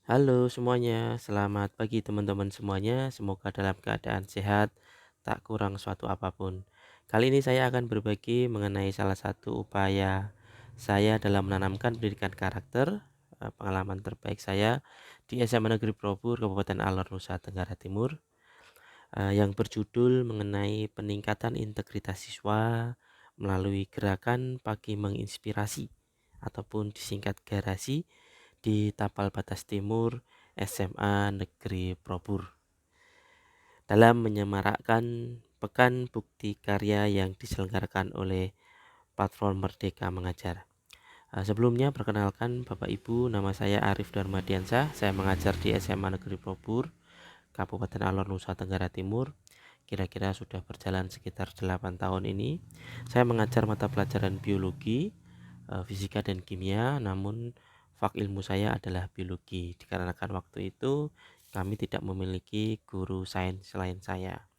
Halo semuanya, selamat pagi teman-teman semuanya. Semoga dalam keadaan sehat, tak kurang suatu apapun. Kali ini saya akan berbagi mengenai salah satu upaya saya dalam menanamkan pendidikan karakter, pengalaman terbaik saya di SMA Negeri Probur, Kabupaten Alor, Nusa Tenggara Timur, yang berjudul mengenai peningkatan integritas siswa melalui gerakan pagi menginspirasi ataupun disingkat garasi di Tapal Batas Timur SMA Negeri Probur dalam menyemarakkan Pekan Bukti Karya yang diselenggarakan oleh Platform Merdeka Mengajar. Sebelumnya perkenalkan Bapak Ibu, nama saya Arif Darmadiansah. Saya mengajar di SMA Negeri Probur, Kabupaten Alor, Nusa Tenggara Timur. Kira-kira sudah berjalan sekitar 8 tahun ini. Saya mengajar mata pelajaran biologi, fisika dan kimia, namun fak ilmu saya adalah biologi dikarenakan waktu itu kami tidak memiliki guru sains selain saya.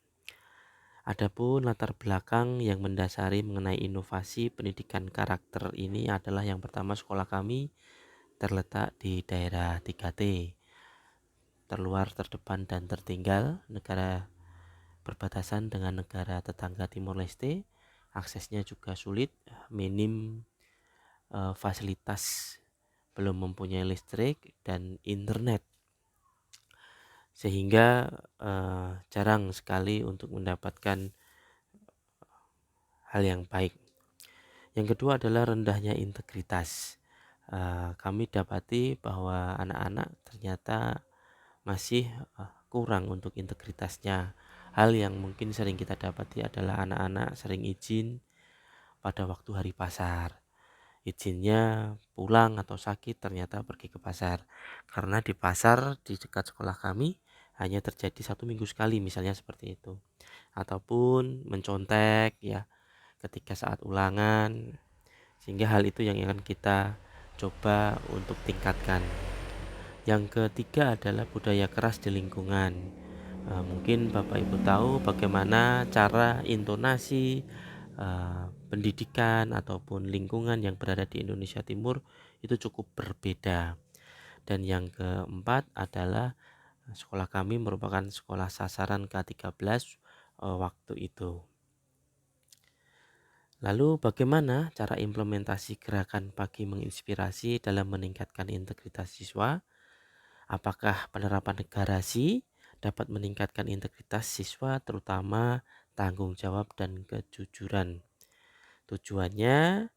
Adapun latar belakang yang mendasari mengenai inovasi pendidikan karakter ini adalah yang pertama, sekolah kami terletak di daerah 3T, terluar, terdepan dan tertinggal, negara berbatasan dengan negara tetangga Timor Leste. Aksesnya juga sulit, minim fasilitas, belum mempunyai listrik dan internet, sehingga jarang sekali untuk mendapatkan hal yang baik. Yang kedua adalah rendahnya integritas. Kami dapati bahwa anak-anak ternyata masih kurang untuk integritasnya. Hal yang mungkin sering kita dapati adalah anak-anak sering izin pada waktu hari pasar. Izinnya pulang atau sakit ternyata pergi ke pasar, karena di pasar di dekat sekolah kami hanya terjadi 1 minggu sekali, misalnya seperti itu. Ataupun mencontek ya ketika saat ulangan, sehingga hal itu yang akan kita coba untuk tingkatkan. Yang ketiga adalah budaya keras di lingkungan. Mungkin Bapak Ibu tahu bagaimana cara intonasi pendidikan ataupun lingkungan yang berada di Indonesia Timur itu cukup berbeda. Dan yang keempat adalah sekolah kami merupakan sekolah sasaran K13 waktu itu. Lalu bagaimana cara implementasi gerakan pagi menginspirasi dalam meningkatkan integritas siswa? Apakah penerapan garasi dapat meningkatkan integritas siswa, terutama tanggung jawab dan kejujuran? Tujuannya,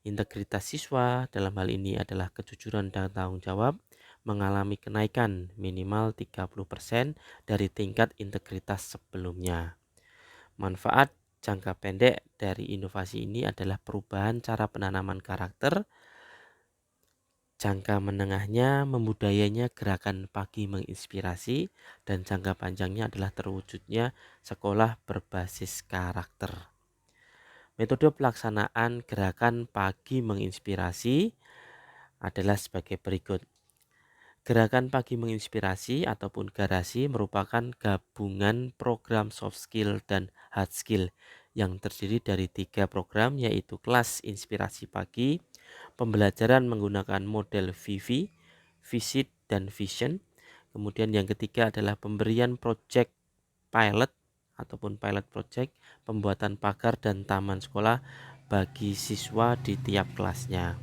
integritas siswa dalam hal ini adalah kejujuran dan tanggung jawab mengalami kenaikan minimal 30% dari tingkat integritas sebelumnya. Manfaat jangka pendek dari inovasi ini adalah perubahan cara penanaman karakter. Jangka menengahnya membudayanya gerakan pagi menginspirasi, dan jangka panjangnya adalah terwujudnya sekolah berbasis karakter. Metode pelaksanaan gerakan pagi menginspirasi adalah sebagai berikut. Gerakan pagi menginspirasi ataupun garasi merupakan gabungan program soft skill dan hard skill yang terdiri dari 3 program, yaitu kelas inspirasi pagi, pembelajaran menggunakan model VV, Visit dan Vision. Kemudian yang ketiga adalah pemberian project pilot ataupun pilot project, pembuatan pagar dan taman sekolah bagi siswa di tiap kelasnya.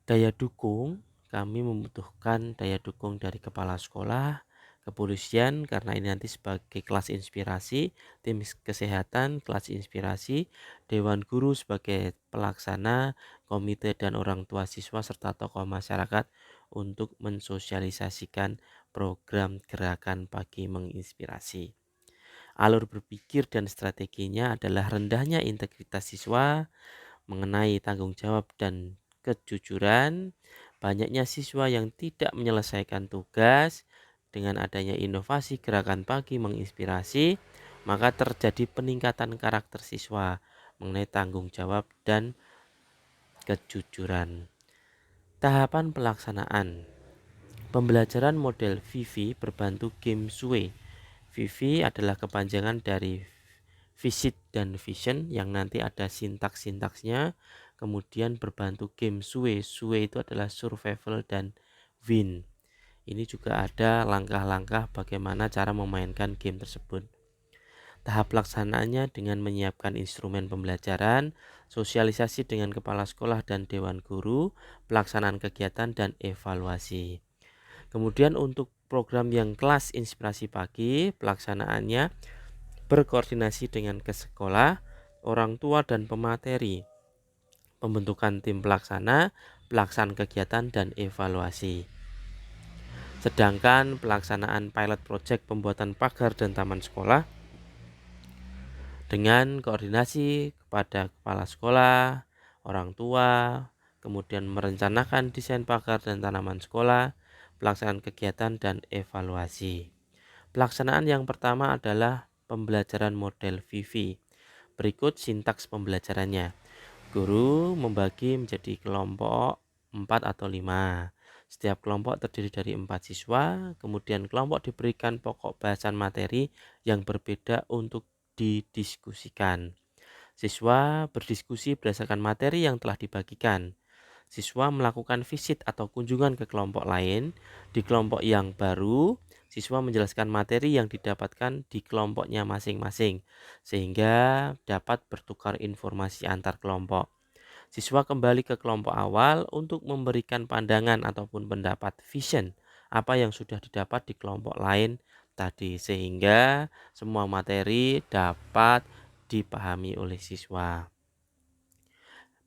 Daya dukung, kami membutuhkan daya dukung dari kepala sekolah, kepolisian karena ini nanti sebagai kelas inspirasi, tim kesehatan kelas inspirasi, dewan guru sebagai pelaksana, komite dan orang tua siswa serta tokoh masyarakat untuk mensosialisasikan program gerakan pagi menginspirasi. Alur berpikir dan strateginya adalah rendahnya integritas siswa mengenai tanggung jawab dan kejujuran, banyaknya siswa yang tidak menyelesaikan tugas. Dengan adanya inovasi gerakan pagi menginspirasi, maka terjadi peningkatan karakter siswa mengenai tanggung jawab dan kejujuran. Tahapan pelaksanaan. Pembelajaran model VV berbantu game Sue. VV adalah kepanjangan dari Visit dan Vision yang nanti ada sintaks-sintaksnya. Kemudian berbantu game Sue. Sue itu adalah survival dan Win. Ini juga ada langkah-langkah bagaimana cara memainkan game tersebut. Tahap pelaksanaannya dengan menyiapkan instrumen pembelajaran, sosialisasi dengan kepala sekolah dan dewan guru, pelaksanaan kegiatan dan evaluasi. Kemudian untuk program yang kelas inspirasi pagi, pelaksanaannya berkoordinasi dengan ke sekolah, orang tua dan pemateri, pembentukan tim pelaksana, pelaksanaan kegiatan dan evaluasi. Sedangkan pelaksanaan pilot project pembuatan pagar dan taman sekolah dengan koordinasi kepada kepala sekolah, orang tua, kemudian merencanakan desain pagar dan tanaman sekolah, pelaksanaan kegiatan dan evaluasi. Pelaksanaan yang pertama adalah pembelajaran model Vivi. Berikut sintaks pembelajarannya. Guru membagi menjadi kelompok 4 atau 5. Setiap kelompok terdiri dari 4 siswa, kemudian kelompok diberikan pokok bahasan materi yang berbeda untuk didiskusikan. Siswa berdiskusi berdasarkan materi yang telah dibagikan. Siswa melakukan visit atau kunjungan ke kelompok lain. Di kelompok yang baru, siswa menjelaskan materi yang didapatkan di kelompoknya masing-masing, sehingga dapat bertukar informasi antar kelompok. Siswa kembali ke kelompok awal untuk memberikan pandangan ataupun pendapat vision apa yang sudah didapat di kelompok lain tadi, sehingga semua materi dapat dipahami oleh siswa.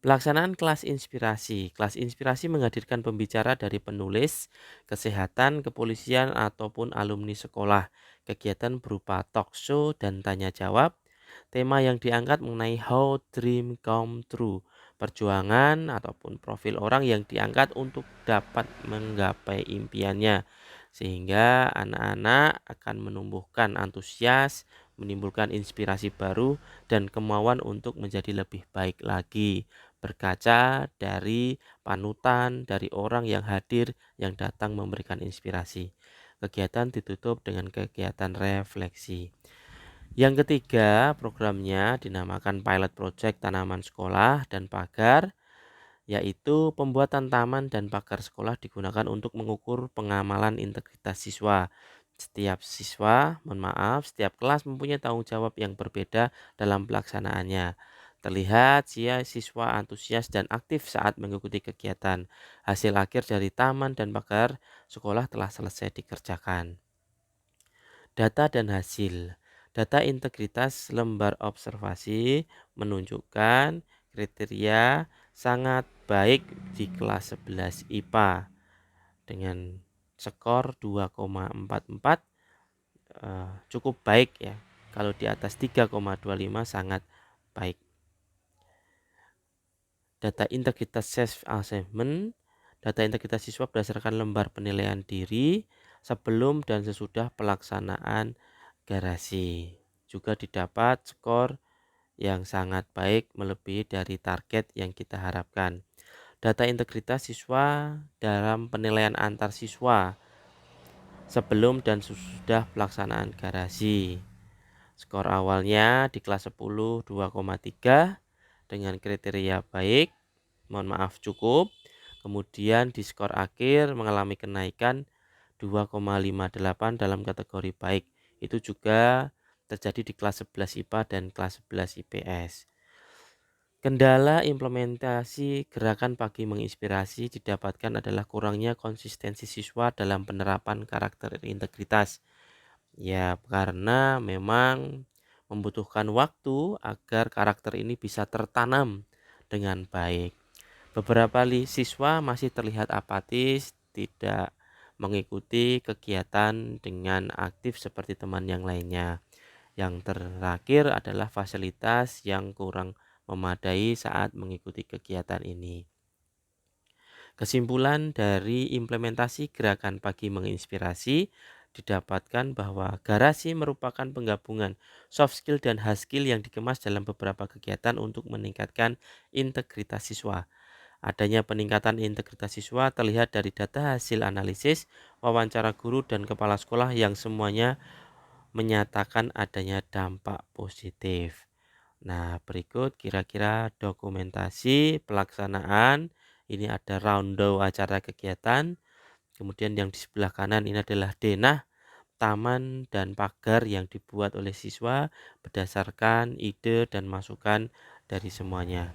Pelaksanaan kelas inspirasi. Kelas inspirasi menghadirkan pembicara dari penulis, kesehatan, kepolisian, ataupun alumni sekolah. Kegiatan berupa talk show dan tanya jawab. Tema yang diangkat mengenai how dream come true. Perjuangan ataupun profil orang yang diangkat untuk dapat menggapai impiannya. Sehingga anak-anak akan menumbuhkan antusias, menimbulkan inspirasi baru, dan kemauan untuk menjadi lebih baik lagi, berkaca dari panutan dari orang yang hadir yang datang memberikan inspirasi. Kegiatan ditutup dengan kegiatan refleksi. Yang ketiga, programnya dinamakan Pilot Project Tanaman Sekolah dan Pagar, yaitu pembuatan taman dan pagar sekolah digunakan untuk mengukur pengamalan integritas siswa. Setiap kelas mempunyai tanggung jawab yang berbeda dalam pelaksanaannya. Terlihat siswa antusias dan aktif saat mengikuti kegiatan. Hasil akhir dari taman dan pagar sekolah telah selesai dikerjakan. Data dan hasil. Data integritas lembar observasi menunjukkan kriteria sangat baik di kelas 11 IPA dengan skor 2,44, cukup baik ya. Kalau di atas 3,25 sangat baik. Data integritas self assessment. Data integritas siswa berdasarkan lembar penilaian diri sebelum dan sesudah pelaksanaan garasi. Juga didapat skor yang sangat baik melebihi dari target yang kita harapkan. Data integritas siswa dalam penilaian antar siswa sebelum dan sesudah pelaksanaan garasi. Skor awalnya di kelas 10 2,3 dengan kriteria baik, cukup. Kemudian di skor akhir mengalami kenaikan 2,58 dalam kategori baik. Itu juga terjadi di kelas 11 IPA dan kelas 11 IPS. Kendala implementasi gerakan pagi menginspirasi didapatkan adalah kurangnya konsistensi siswa dalam penerapan karakter integritas. Ya, karena memang membutuhkan waktu agar karakter ini bisa tertanam dengan baik. Beberapa siswa masih terlihat apatis, tidak mengikuti kegiatan dengan aktif seperti teman yang lainnya. Yang terakhir adalah fasilitas yang kurang memadai saat mengikuti kegiatan ini. Kesimpulan dari implementasi gerakan pagi menginspirasi didapatkan bahwa garasi merupakan penggabungan soft skill dan hard skill yang dikemas dalam beberapa kegiatan untuk meningkatkan integritas siswa. Adanya peningkatan integritas siswa terlihat dari data hasil analisis, wawancara guru dan kepala sekolah yang semuanya menyatakan adanya dampak positif. Nah, berikut kira-kira dokumentasi pelaksanaan. Ini ada rundown acara kegiatan, Kemudian yang di sebelah kanan ini adalah denah, taman dan pagar yang dibuat oleh siswa berdasarkan ide dan masukan dari semuanya.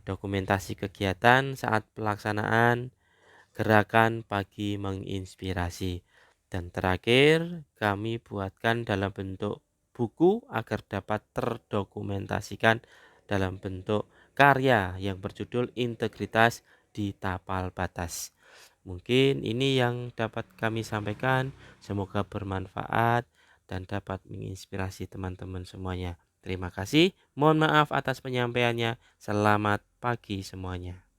Dokumentasi kegiatan saat pelaksanaan gerakan pagi menginspirasi. Dan terakhir, kami buatkan dalam bentuk buku agar dapat terdokumentasikan dalam bentuk karya yang berjudul Integritas di Tapal Batas. Mungkin ini yang dapat kami sampaikan. Semoga bermanfaat dan dapat menginspirasi teman-teman semuanya. Terima kasih. Mohon maaf atas penyampaiannya. Selamat pagi semuanya.